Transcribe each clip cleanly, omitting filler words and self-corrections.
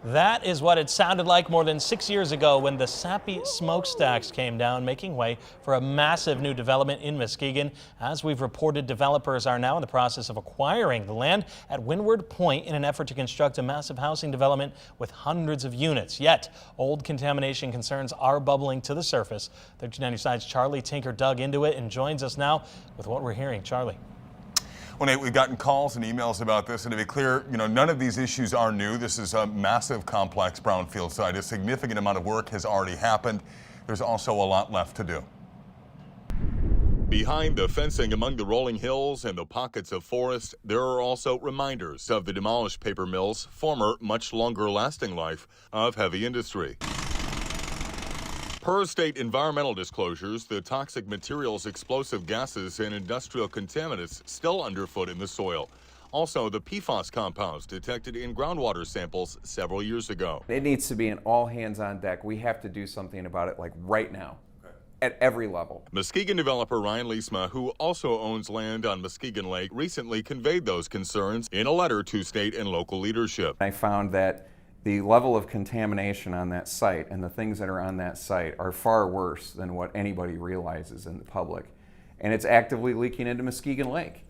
That is what it sounded like more than 6 years ago when the sappy smokestacks came down, making way for a massive new development in Muskegon. As we've reported, developers are now in the process of acquiring the land at Windward Point in an effort to construct a massive housing development with hundreds of units. Yet, old contamination concerns are bubbling to the surface. 1390's Charlie Tinker dug into it and joins us now with what we're hearing. Charlie. Well, Nate, we've gotten calls and emails about this, and to be clear, none of these issues are new. This is a massive, complex brownfield site. A significant amount of work has already happened. There's also a lot left to do. Behind the fencing among the rolling hills and the pockets of forest, there are also reminders of the demolished paper mill's former, much longer lasting life of heavy industry. Per state environmental disclosures, the toxic materials, explosive gases, and industrial contaminants still underfoot in the soil. Also, the PFAS compounds detected in groundwater samples several years ago. It needs to be an all hands on deck. We have to do something about it, like right now, at every level. Muskegon developer Ryan Leesma, who also owns land on Muskegon Lake, recently conveyed those concerns in a letter to state and local leadership. I found that the level of contamination on that site and the things that are on that site are far worse than what anybody realizes in the public. And it's actively leaking into Muskegon Lake.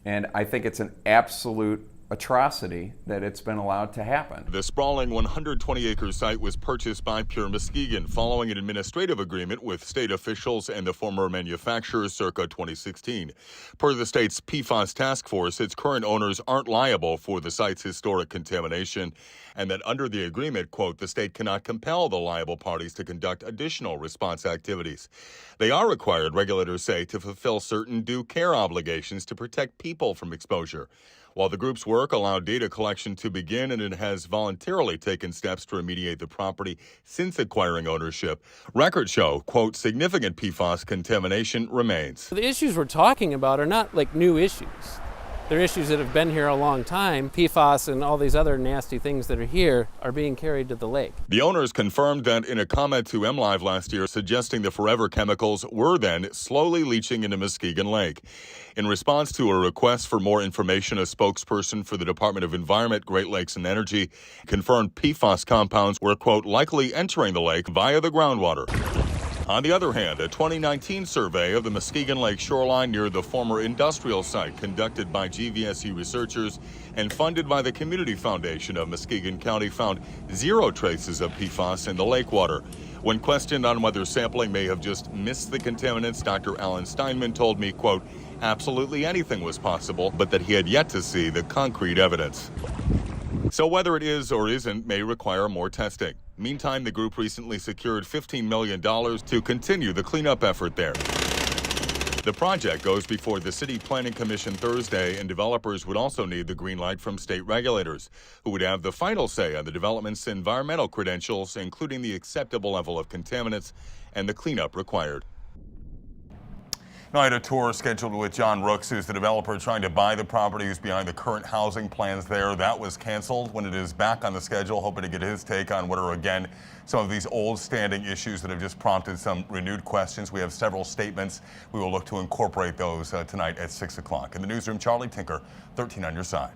And I think it's an absolute atrocity that it's been allowed to happen. The sprawling 120-acre site was purchased by Pure Muskegon following an administrative agreement with state officials and the former manufacturer circa 2016. Per the state's PFAS task force, its current owners aren't liable for the site's historic contamination, and that under the agreement, quote, the state cannot compel the liable parties to conduct additional response activities. They are required, regulators say, to fulfill certain due care obligations to protect people from exposure. While the group's work allowed data collection to begin and it has voluntarily taken steps to remediate the property since acquiring ownership, records show, quote, significant PFAS contamination remains. The issues we're talking about are not like new issues. They're issues that have been here a long time. PFAS and all these other nasty things that are here are being carried to the lake. The owners confirmed that in a comment to MLive last year, suggesting the forever chemicals were then slowly leaching into Muskegon Lake. In response to a request for more information, a spokesperson for the Department of Environment, Great Lakes and Energy confirmed PFAS compounds were, quote, likely entering the lake via the groundwater. On the other hand, a 2019 survey of the Muskegon Lake shoreline near the former industrial site conducted by GVSU researchers and funded by the Community Foundation of Muskegon County found zero traces of PFAS in the lake water. When questioned on whether sampling may have just missed the contaminants, Dr. Alan Steinman told me, quote, absolutely anything was possible, but that he had yet to see the concrete evidence. So whether it is or isn't may require more testing. Meantime, the group recently secured $15 million to continue the cleanup effort there. The project goes before the City Planning Commission Thursday, and developers would also need the green light from state regulators, who would have the final say on the development's environmental credentials, including the acceptable level of contaminants and the cleanup required. Now, I had a tour scheduled with John Rooks, who's the developer trying to buy the property, who's behind the current housing plans there. That was canceled. When it is back on the schedule, hoping to get his take on what are, again, some of these old standing issues that have just prompted some renewed questions. We have several statements. We will look to incorporate those tonight at 6 o'clock. In the newsroom, Charlie Tinker, 13 on your side.